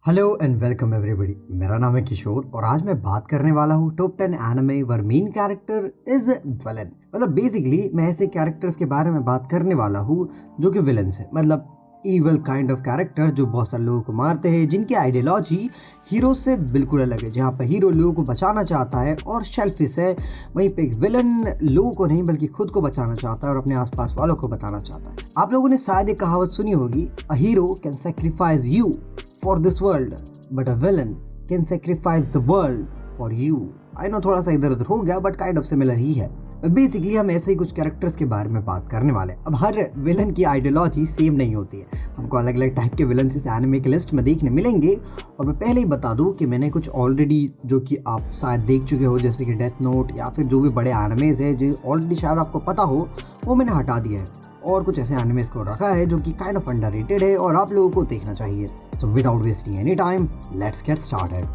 Hello and welcome everybody. मेरा नाम है किशोर और आज मैं बात करने वाला हूँ top 10 anime were main character is villain. मतलब बेसिकली मैं ऐसे कैरेक्टर्स के बारे में बात करने वाला हूँ जो कि विलन्स है, मतलब ईवल काइंड ऑफ कैरेक्टर जो बहुत सारे लोगों को मारते हैं, जिनकी आइडियोलॉजी हीरो से बिल्कुल अलग है। जहाँ पर हीरो लोगों को बचाना चाहता है और शेल्फिश है, वहीं पे एक विलन लोगों को नहीं बल्कि खुद को बचाना चाहता है और अपने आसपास वालों को बताना चाहता है। आप लोगों ने शायद एक कहावत सुनी होगी, a hero can sacrifice you for this world, but a villain can sacrifice the world for you. I know थोड़ा सा इधर उधर हो गया बट काइंड ऑफ सिमिलर ही है। बेसिकली हम ऐसे ही कुछ कैरेक्टर्स के बारे में बात करने वाले हैं। अब हर विलन की आइडियोलॉजी सेम नहीं होती है, हमको अलग अलग टाइप के विलन इस एनिमे की लिस्ट में देखने मिलेंगे। और मैं पहले ही बता दूं कि मैंने कुछ ऑलरेडी जो कि आप शायद देख चुके हो, जैसे कि डेथ नोट या फिर जो भी बड़े एनिमेज है जो ऑलरेडी शायद आपको पता हो, वो मैंने हटा दिया है और कुछ ऐसे एनिमेज को रखा है जो कि काइंड ऑफ अंडररेटेड है और आप लोगों को देखना चाहिए। So without wasting any time let's get started.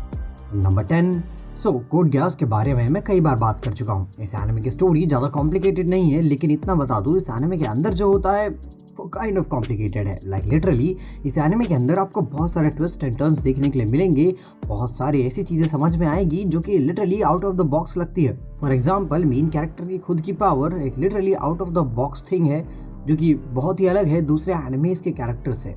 Number 10। Code Geass के बारे में मैं कई बार बात कर चुका हूँ। इस एनिमे की स्टोरी ज़्यादा कॉम्प्लिकेटेड नहीं है, लेकिन इतना बता दूँ इस एनिमे के अंदर जो होता है वो काइंड ऑफ कॉम्प्लिकेटेड है। लाइक लिटरली इस एनिमे के अंदर आपको बहुत सारे ट्विस्ट एंड टर्न्स देखने के लिए मिलेंगे। बहुत सारी ऐसी चीज़ें समझ में आएगी जो कि literally out of the box लगती है। फॉर एग्जाम्पल मेन कैरेक्टर की खुद की पावर एक literally out of the box thing है जो कि बहुत ही अलग है दूसरे एनिमेज के कैरेक्टर से।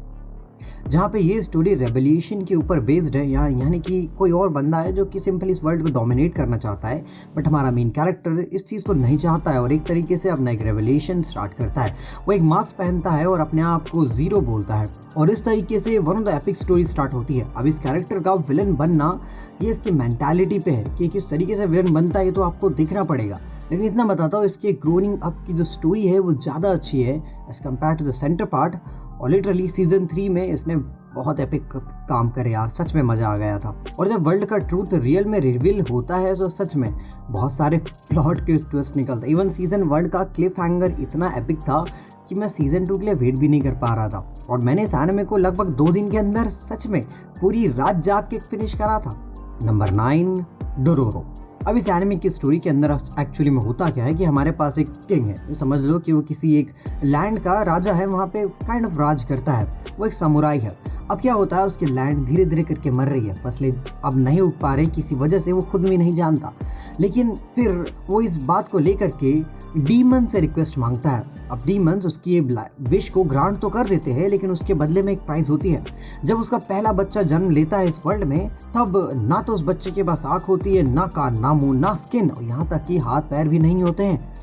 जहाँ पे ये स्टोरी रेवोल्यूशन के ऊपर बेस्ड है, यानी कि कोई और बंदा है जो कि सिंपली इस वर्ल्ड को डोमिनेट करना चाहता है, बट हमारा मेन कैरेक्टर इस चीज़ को नहीं चाहता है और एक तरीके से अपना एक रेवोल्यूशन स्टार्ट करता है। वो एक मास्क पहनता है और अपने आप को जीरो बोलता है और इस तरीके से one of the epic story start होती है। अब इस कैरेक्टर का विलन बनना ये इसकी मेंटालिटी पे है कि किस तरीके से विलन बनता है, ये तो आपको देखना पड़ेगा। लेकिन इतना बताता हूँ, इसकी ग्रोइंग अप की जो स्टोरी है वो ज़्यादा अच्छी है as compare to the centre part. और लिटरली सीजन 3 में इसने बहुत एपिक काम करे यार, सच में मज़ा आ गया था। और जब वर्ल्ड का ट्रूथ रियल में रिवील होता है तो सच में बहुत सारे प्लॉट के ट्विस्ट निकलते। इवन सीजन 1 का क्लिफ हैंगर इतना एपिक था कि मैं सीजन 2 के लिए वेट भी नहीं कर पा रहा था और मैंने इस एनिमे को लगभग 2 दिन के अंदर सच में पूरी रात जाग के फिनिश करा था। Number 9, Dororo. अब इस एनिमे की स्टोरी के अंदर एक्चुअली में होता क्या है कि हमारे पास एक किंग है, समझ लो कि वो किसी एक लैंड का राजा है, वहाँ पे काइंड ऑफ राज करता है। वो एक समुराई है। अब क्या होता है, उसकी लैंड धीरे धीरे करके मर रही है, फसलें अब नहीं उग पा रही किसी वजह से, वो खुद भी नहीं जानता। लेकिन फिर वो इस बात को लेकर के डीमन से रिक्वेस्ट मांगता है। अब डीमंस उसकी विश को ग्रांट तो कर देते हैं, लेकिन उसके बदले में एक प्राइस होती है। जब उसका पहला बच्चा जन्म लेता है इस वर्ल्ड में, तब ना तो उस बच्चे के पास आँख होती है, ना कान, ना मुंह, ना स्किन, और यहाँ तक कि हाथ पैर भी नहीं होते हैं।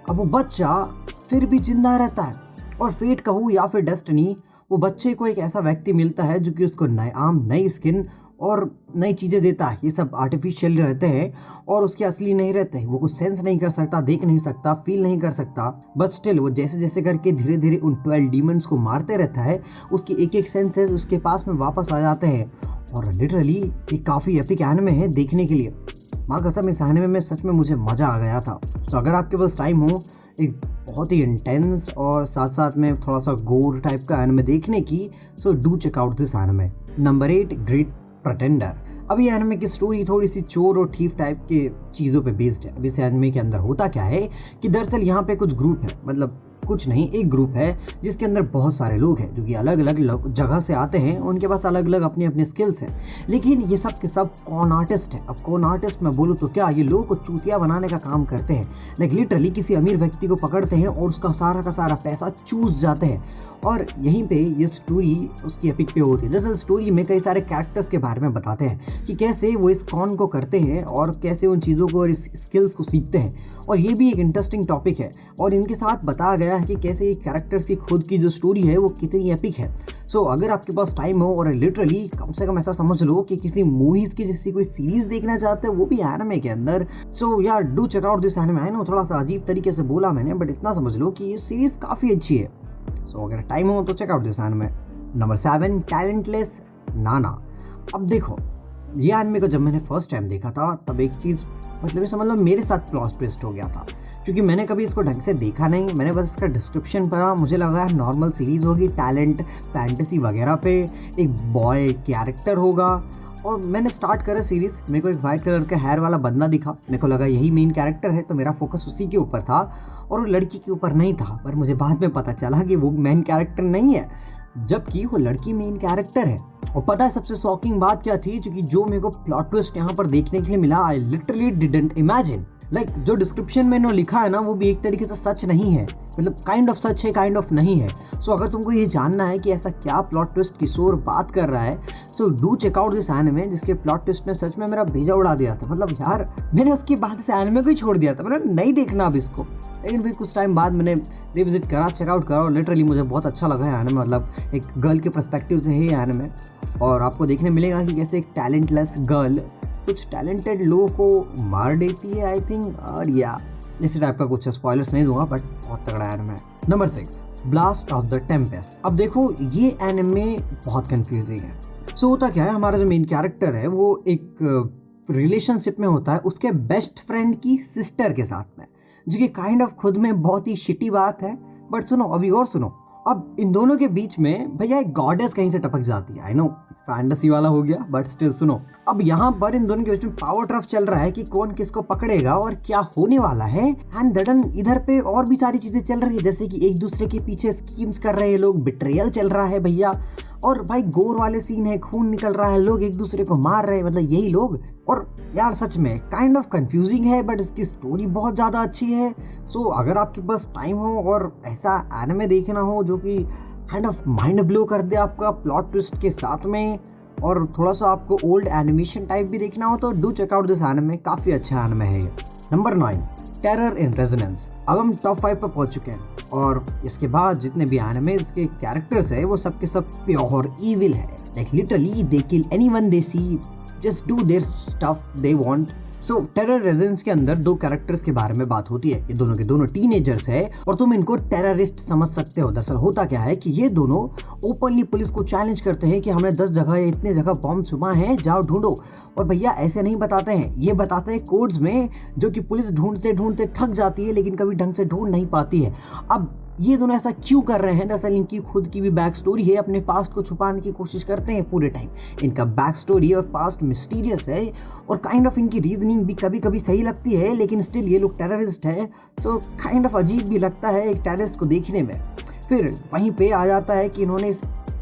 अब वो बच्चा फिर भी जिंदा रहता है और फेट कहूँ या फिर डेस्टिनी, वो बच्चे को एक ऐसा व्यक्ति मिलता है जो कि उसको नए आर्म, नई स्किन और नई चीज़ें देता है। ये सब आर्टिफिशियल रहते हैं और उसके असली नहीं रहते हैं। वो कुछ सेंस नहीं कर सकता, देख नहीं सकता, फील नहीं कर सकता, बट स्टिल वो जैसे जैसे करके धीरे धीरे उन 12 डीमंस को मारते रहता है, उसकी एक एक सेंसेस उसके पास में वापस आ जाते हैं। और लिटरली एक काफ़ी एपिक एनिमे है देखने के लिए। माँ कसम, इस एनिमे में सच में मुझे मज़ा आ गया था। तो अगर आपके पास टाइम हो एक बहुत ही इंटेंस और साथ साथ में थोड़ा सा गोर टाइप का एनिमे देखने की, so do check out this anime. Number 8, great pretender. अब ये एनिमे की स्टोरी थोड़ी सी चोर और ठीफ टाइप के चीज़ों पे बेस्ड है। अब इस एनिमे के अंदर होता क्या है कि दरअसल यहाँ पे कुछ ग्रुप है, मतलब कुछ नहीं, एक ग्रुप है जिसके अंदर बहुत सारे लोग हैं जो कि अलग अलग जगह से आते हैं, उनके पास अलग अलग अपने अपने स्किल्स हैं, लेकिन ये सब के सब कॉन आर्टिस्ट है। अब कॉन आर्टिस्ट मैं बोलूँ तो क्या, ये लोगों को चूतिया बनाने का काम करते हैं। लाइक लिटरली किसी अमीर व्यक्ति को पकड़ते हैं और उसका सारा का सारा पैसा चूस जाते हैं। और यहीं पे ये स्टोरी उसकी एपिक पे होती है। दरअसल स्टोरी में कई सारे कैरेक्टर्स के बारे में बताते हैं कि कैसे वो इस कॉन को करते हैं और कैसे उन चीज़ों को और इस स्किल्स को सीखते हैं। और ये भी एक इंटरेस्टिंग टॉपिक है और इनके साथ बताया गया है कि कैसे ये कैरेक्टर्स की खुद की जो स्टोरी है वो कितनी एपिक है। सो अगर आपके पास टाइम हो और लिटरली कम से कम ऐसा समझ लो कि किसी मूवीज़ की जैसी कोई सीरीज़ देखना चाहते हो, वो भी एनिमे के अंदर, सो यार do check out this anime. I know थोड़ा सा अजीब तरीके से बोला मैंने, बट इतना समझ लो कि ये सीरीज़ काफ़ी अच्छी है। सो अगर टाइम हो तो check out this anime. Number 7, talentless Nana. अब देखो, ये एनिमे को जब मैंने फर्स्ट टाइम देखा था तब एक चीज़, मतलब ये समझ लो मेरे साथ प्लॉट ट्विस्ट हो गया था, क्योंकि मैंने कभी इसको ढंग से देखा नहीं। मैंने बस इसका डिस्क्रिप्शन पढ़ा, मुझे लगा नॉर्मल सीरीज़ होगी, टैलेंट फैंटेसी वगैरह पे, एक बॉय कैरेक्टर होगा। और मैंने स्टार्ट करा सीरीज़, मेरे को एक वाइट कलर का हेयर वाला बंदा दिखा, मेरे को लगा यही मेन कैरेक्टर है, तो मेरा फोकस उसी के ऊपर था और वो लड़की के ऊपर नहीं था। पर मुझे बाद में पता चला कि वो मेन कैरेक्टर नहीं है। जबकि वो लड़की मेन कैरेक्टर है। और पता है सबसे शॉकिंग बात क्या थी, क्योंकि जो मेरे को प्लॉट ट्विस्ट यहाँ पर देखने के लिए मिला, आई लिटरली डिडंट इमेजिन। जो डिस्क्रिप्शन में इन्होंने लिखा है ना, वो भी एक तरीके से सच नहीं है, मतलब काइंड ऑफ सच है, काइंड ऑफ नहीं है। सो अगर तुमको ये जानना है कि ऐसा क्या प्लॉट ट्विस्ट किशोर बात कर रहा है, so do check out this anime, जिसके प्लॉट ट्विस्ट ने सच में मेरा भेजा उड़ा दिया था। मतलब यार मैंने उसके बाद इस एनिमे को ही छोड़ दिया था, मैंने नहीं देखना अब इसको। लेकिन फिर कुछ टाइम बाद मैंने रिविजिट करा, चेकआउट करा, और लिटरली मुझे बहुत अच्छा लगा है एनिमे। मतलब एक गर्ल के पर्सपेक्टिव से है ये एनिमे, और आपको देखने मिलेगा कि कैसे एक टैलेंटलेस गर्ल कुछ टैलेंटेड लोगों को मार देती है आई थिंक, और या इसी टाइप का कुछ स्पॉयलर्स नहीं दूंगा, बट बहुत तगड़ा एनिमे है। Number 6, blast of the Tempest. अब देखो ये एनिमे बहुत कंफ्यूजिंग है। सो होता क्या है, हमारा जो मेन कैरेक्टर है वो एक रिलेशनशिप में होता है उसके बेस्ट फ्रेंड की सिस्टर के साथ में, जो कि काइंड ऑफ खुद में बहुत ही शिटी बात है। बट सुनो अभी और सुनो, अब इन दोनों के बीच में भैया एक गॉडेस कहीं से टपक जाती है। आई नो फैंटेसी वाला हो गया, बट स्टिल सुनो। अब यहाँ पर इन दोनों के बीच में पावर ट्रफ चल रहा है कि कौन किसको पकड़ेगा और क्या होने वाला है। एंड दडन इधर पे और भी सारी चीजें चल रही है, जैसे कि एक दूसरे के पीछे स्कीम्स कर रहे हैं लोग, बिट्रेयल चल रहा है भैया, और भाई गोर वाले सीन है, खून निकल रहा है, लोग एक दूसरे को मार रहे हैं, मतलब यही लोग। और यार सच में काइंड ऑफ कंफ्यूजिंग है, बट इसकी स्टोरी बहुत ज़्यादा अच्छी है। सो अगर आपके पास टाइम हो और ऐसा एनिमे देखना हो जो कि काइंड ऑफ माइंड ब्लो कर दे आपका प्लॉट ट्विस्ट के साथ में, और थोड़ा सा आपको ओल्ड एनिमेशन टाइप भी देखना हो, तो do check out this anime, काफ़ी अच्छा एनिमे है ये। Number 9, terror in resonance. अब हम टॉप 5 पर पहुंच चुके हैं, और इसके बाद जितने भी एनिमे के कैरेक्टर्स है वो सब के सब प्योर इविल है। Like literally they kill anyone they see, just do their stuff they want. So terror residence के अंदर 2 कैरेक्टर्स के बारे में बात होती है। ये दोनों के दोनों टीनेजर्स है, और तुम इनको टेररिस्ट समझ सकते हो। दरअसल होता क्या है कि ये दोनों ओपनली पुलिस को चैलेंज करते हैं कि हमने 10 जगह या इतने जगह बॉम्ब छुपा है, जाओ ढूंढो। और भैया ऐसे नहीं बताते हैं, ये बताते हैं कोड्स में, जो कि पुलिस ढूंढते ढूंढते थक जाती है, लेकिन कभी ढंग से ढूंढ नहीं पाती है। अब ये दोनों ऐसा क्यों कर रहे हैं? दरअसल इनकी खुद की भी बैक स्टोरी है, अपने पास्ट को छुपाने की कोशिश करते हैं पूरे टाइम। इनका बैक स्टोरी और पास्ट मिस्टीरियस है, और काइंड ऑफ इनकी रीजनिंग भी कभी कभी सही लगती है, लेकिन स्टिल ये लोग टेररिस्ट है। सो काइंड ऑफ अजीब भी लगता है एक टेररिस्ट को देखने में। फिर वहीं पे आ जाता है कि इन्होंने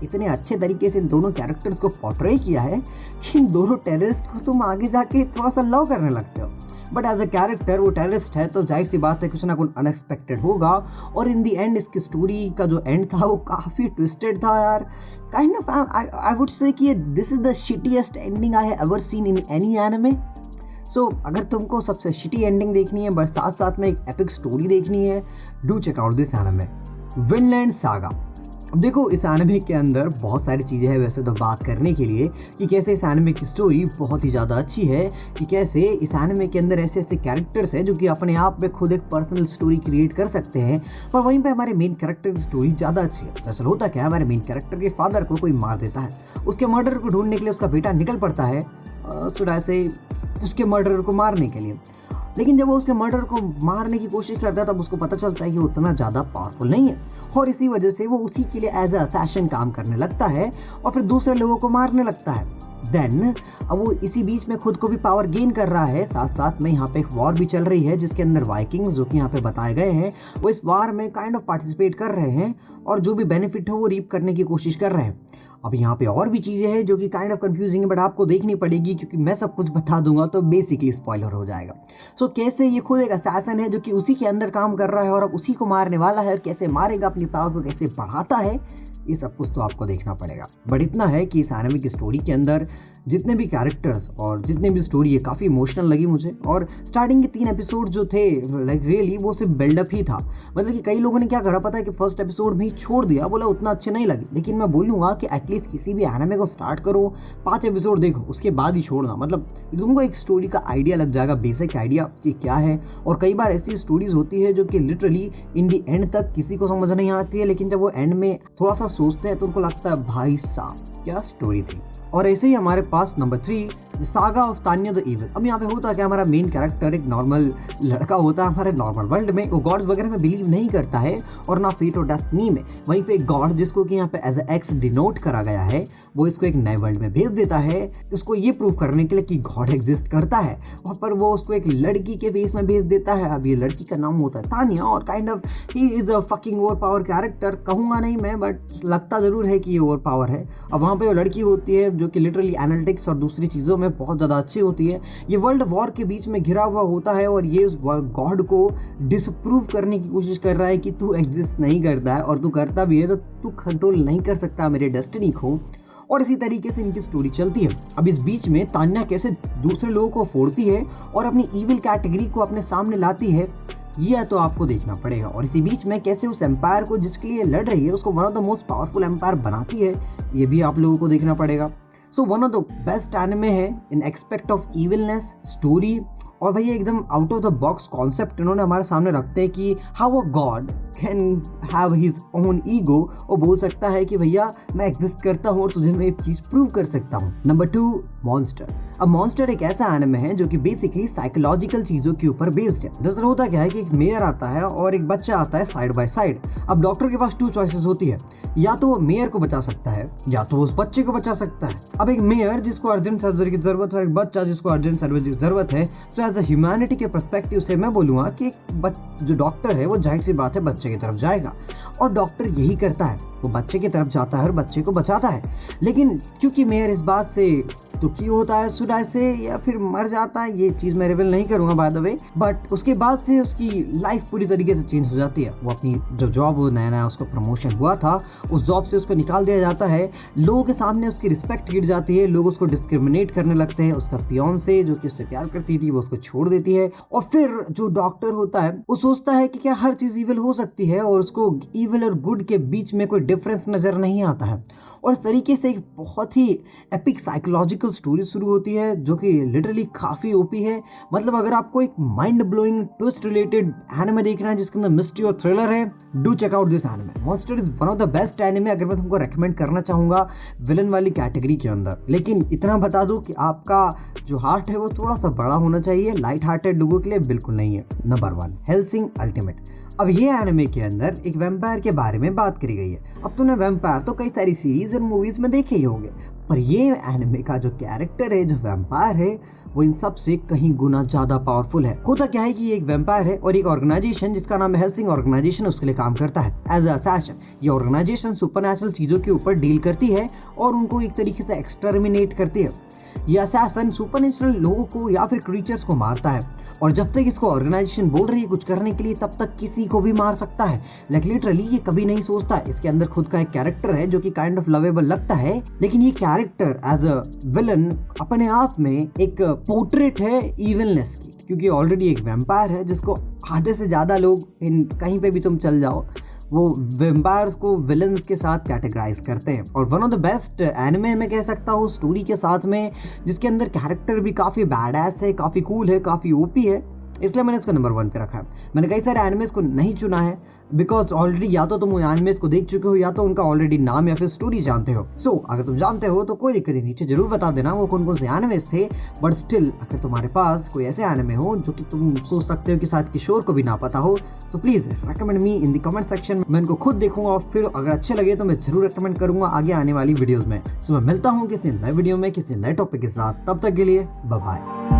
इतने अच्छे तरीके से इन दोनों कैरेक्टर्स को पोर्ट्रे किया है कि इन दोनों टेररिस्ट को तुम आगे जाके थोड़ा सा लव करने लगते हो। बट एज अ कैरेक्टर वो टेररिस्ट है, तो जाहिर सी बात है कुछ ना कुछ अनएक्सपेक्टेड होगा। और इन दी एंड इसकी स्टोरी का जो एंड था वो काफ़ी ट्विस्टेड था यार। Kind of I would say कि this is the shittiest ending I have ever seen in any anime. So अगर तुमको सबसे शिटी एंडिंग देखनी है, बट साथ साथ में एक एपिक स्टोरी देखनी है, do check out this anime, Vinland Saga. अब देखो इस एनिमे के अंदर बहुत सारी चीज़ें हैं वैसे तो बात करने के लिए, कि कैसे इस एनिमे की स्टोरी बहुत ही ज़्यादा अच्छी है, कि कैसे इस एनिमे के अंदर ऐसे ऐसे कैरेक्टर्स हैं जो कि अपने आप में खुद एक पर्सनल स्टोरी क्रिएट कर सकते हैं। पर वहीं पे हमारे मेन कैरेक्टर की स्टोरी ज़्यादा अच्छी है। दरअसल होता क्या है, हमारे मेन कैरेक्टर के फादर को कोई मार देता है, उसके मर्डर को ढूंढने के लिए उसका बेटा निकल पड़ता है से उसके मर्डर को मारने के लिए। लेकिन जब वो उसके मर्डर को मारने की कोशिश करता है, तब उसको पता चलता है कि वो उतना ज़्यादा पावरफुल नहीं है, और इसी वजह से वो उसी के लिए एज अ असैसिन काम करने लगता है, और फिर दूसरे लोगों को मारने लगता है। देन अब वो इसी बीच में खुद को भी पावर गेन कर रहा है। साथ साथ में यहाँ पे एक वॉर भी चल रही है, जिसके अंदर वाइकिंग्स जो कि यहाँ पे बताए गए हैं, वो इस वॉर में काइंड ऑफ पार्टिसिपेट कर रहे हैं, और जो भी बेनिफिट हो वो रीप करने की कोशिश कर रहे हैं। अब यहाँ पे और भी चीज़ें हैं जो कि काइंड ऑफ कंफ्यूजिंग है, बट आपको देखनी पड़ेगी, क्योंकि मैं सब कुछ बता दूंगा तो बेसिकली स्पॉइलर हो जाएगा। सो कैसे ये खुद एक असैसिन है जो कि उसी के अंदर काम कर रहा है, और अब उसी को मारने वाला है, और कैसे मारेगा, अपनी पावर को कैसे बढ़ाता है, ये सब कुछ तो आपको देखना पड़ेगा। बट इतना है कि इस एनिमे की स्टोरी के अंदर जितने भी कैरेक्टर्स और जितने भी स्टोरी है काफ़ी इमोशनल लगी मुझे। और स्टार्टिंग के 3 एपिसोड जो थे, लाइक रियली वो सिर्फ बिल्डअप ही था। मतलब कि कई लोगों ने क्या करा पता है कि फर्स्ट एपिसोड में ही छोड़ दिया, बोला उतना अच्छे नहीं लगे। लेकिन मैं बोलूँगा कि एटलीस्ट किसी भी एनिमे को स्टार्ट करो, 5 एपिसोड देखो, उसके बाद ही छोड़ना। मतलब तुमको एक स्टोरी का आइडिया लग जाएगा, बेसिक आइडिया कि क्या है। और कई बार ऐसी स्टोरीज होती है जो कि लिटरली इन दी एंड तक किसी को समझ नहीं आती है, लेकिन जब वो एंड में थोड़ा सा सोचते हैं तो उनको लगता है भाई साहब क्या स्टोरी थी। और ऐसे ही हमारे पास number 3 saga of Tanya the evil. अब यहाँ पे होता है कि हमारा मेन कैरेक्टर एक नॉर्मल लड़का होता है हमारे नॉर्मल वर्ल्ड में, वो गॉड्स वगैरह में बिलीव नहीं करता है और ना फेट और डेस्टिनी में। वहीं पे गॉड जिसको कि यहाँ पे एज एक्स डिनोट करा गया है, वो इसको एक नए वर्ल्ड में भेज देता है उसको ये प्रूव करने के लिए कि गॉड एग्जिस्ट करता है। वहाँ पर वो उसको एक लड़की के फेस में भेज देता है। अब ये लड़की का नाम होता है तान्या और kind of he is a fucking over power character, कहूँगा नहीं मैं, बट लगता जरूर है कि ये ओवर पावर है। अब वहाँ पे वो लड़की होती है जो कि लिटरली एनालिटिक्स और दूसरी चीज़ों में बहुत ज़्यादा अच्छी होती है। ये वर्ल्ड वॉर के बीच में घिरा हुआ होता है और ये उस गॉड को डिसप्रूव करने की कोशिश कर रहा है कि तू एग्जिस्ट नहीं करता है, और तू करता भी है तो तू कंट्रोल नहीं कर सकता मेरे डेस्टिनी को। और इसी तरीके से इनकी स्टोरी चलती है। अब इस बीच में तान्या कैसे दूसरे लोगों को फोड़ती है और अपनी ईविल कैटेगरी को अपने सामने लाती है, यह तो आपको देखना पड़ेगा। और इसी बीच में कैसे उस एम्पायर को जिसके लिए लड़ रही है उसको one of the most powerful empire बनाती है, ये भी आप लोगों को देखना पड़ेगा। So one of the best anime है in aspect of evilness, story, और भैया एकदम out of the box concept इन्होंने हमारे सामने रखते हैं कि how a god can have his own ego, और बोल सकता है कि भैया मैं एग्जिस्ट करता हूँ और तुझे मैं एक चीज़ प्रूव कर सकता हूँ। Number 2, monster. अब मॉन्स्टर एक ऐसा एनिमे है जो कि बेसिकली साइकोलॉजिकल चीज़ों के ऊपर बेस्ड है। दरअसल होता क्या है कि एक मेयर आता है और एक बच्चा आता है साइड बाय साइड। अब डॉक्टर के पास 2 चॉइसेस होती है, या तो वो मेयर को बचा सकता है या तो उस बच्चे को बचा सकता है। अब एक मेयर जिसको अर्जेंट सर्जरी की जरूरत है और एक बच्चा जिसको अर्जेंट सर्जरी की जरूरत है, सो एज अ ह्यूमैनिटी के पर्सपेक्टिव से मैं बोलूँगा कि जो डॉक्टर है वो जाहिर सी बात है बच्चे की तरफ जाएगा, और डॉक्टर यही करता है, वो बच्चे की तरफ जाता है और बच्चे को बचाता है। लेकिन क्योंकि मेयर इस बात से दुखी होता है सुडाई से या फिर मर जाता है, ये चीज़ मैं रिवील नहीं करूँगा बाय द वे, बट उसके बाद से उसकी लाइफ पूरी तरीके से चेंज हो जाती है। वो अपनी जो जॉब वो नया उसको प्रमोशन हुआ था उस जॉब से उसको निकाल दिया जाता है, लोगों के सामने उसकी रिस्पेक्ट गिर जाती है, लोग उसको डिस्क्रिमिनेट करने लगते हैं। उसका फियांसे जो कि उससे प्यार करती थी वो उसको छोड़ देती है, और फिर जो डॉक्टर होता है वो सोचता है कि क्या हर चीज़ ईविल हो सकती है, और उसको ईविल और गुड के बीच में कोई डिफरेंस नज़र नहीं आता है। और इस तरीके से एक बहुत ही एपिक साइकोलॉजिकल स्टोरी शुरू होती है जो कि लिटरली काफ़ी ओपी है। मतलब अगर आपको एक mind blowing twist related anime देखना है जिसके अंदर मिस्ट्री और थ्रिलर है, do check out this anime. Monster is one of the best anime अगर मैं तुमको रेकमेंड करना चाहूँगा विलन वाली कैटेगरी के अंदर। लेकिन इतना बता दूँ कि आपका जो हार्ट है वो थोड़ा सा बड़ा होना चाहिए, लाइट हार्टेड लोगों के लिए बिल्कुल नहीं है। Number 1, Helsing ultimate. अब ये एनिमे के अंदर एक वैम्पायर के बारे में बात करी गई है। अब तूने वैम्पायर तो कई सारी सीरीज और मूवीज में देखे ही होंगे, पर ये एनिमे का जो कैरेक्टर है, जो वैम्पायर है, वो इन सब से कहीं गुना ज्यादा पावरफुल है। होता क्या है कि ये एक वैम्पायर है और एक ऑर्गेनाइजेशन जिसका नाम है हेल्सिंग ऑर्गेनाइजेशन उसके लिए काम करता है एज अ असैसिन। ये ऑर्गेनाइजेशन सुपरनैचुरल चीजों के ऊपर डील करती है और उनको एक तरीके से एक्सटर्मिनेट करती है। ये असैसिन सुपरनैचुरल लोगों को या फिर क्रीचर्स को मारता है, और जब तक इसको ऑर्गेनाइजेशन बोल रही है कुछ करने के लिए तब तक किसी को भी मार सकता है। लाइक लिटरली ये कभी नहीं सोचता। इसके अंदर खुद का एक कैरेक्टर है जो कि काइंड ऑफ लवेबल लगता है, लेकिन ये कैरेक्टर एज अ विलन अपने आप में एक पोर्ट्रेट है इविलनेस की, क्योंकि ऑलरेडी एक वैम्पायर है जिसको आधे से ज्यादा लोग कहीं पे भी तुम चल जाओ वो वैम्पायर्स को विलन्स के साथ कैटेगराइज करते हैं। और one of the best anime मैं कह सकता हूँ स्टोरी के साथ में, जिसके अंदर कैरेक्टर भी काफ़ी बैडएस है, काफ़ी कूल है, काफ़ी ओपी है, इसलिए मैंने इसको नंबर 1 पे रखा है। मैंने कई सारे एनिमेज को नहीं चुना है बिकॉज ऑलरेडी या तो तुम एनिमेज को देख चुके हो या तो उनका ऑलरेडी नाम या फिर स्टोरी जानते हो। सो अगर तुम जानते हो तो कोई दिक्कत नहीं, नीचे जरूर बता देना वो कौन कौन से एनिमेज थे। बट स्टिल अगर तुम्हारे पास कोई ऐसे एनिमे हो जो कि तुम सोच सकते हो कि शायद किशोर को भी ना पता हो, तो please recommend me in the comment section. मैं इनको खुद देखूंगा और फिर अगर अच्छे लगे तो मैं जरूर रेकमेंड करूंगा आगे आने वाली वीडियोज़ में। सो मैं मिलता हूँ किसी नए वीडियो में किसी नए टॉपिक के साथ, तब तक के लिए बाय बाय।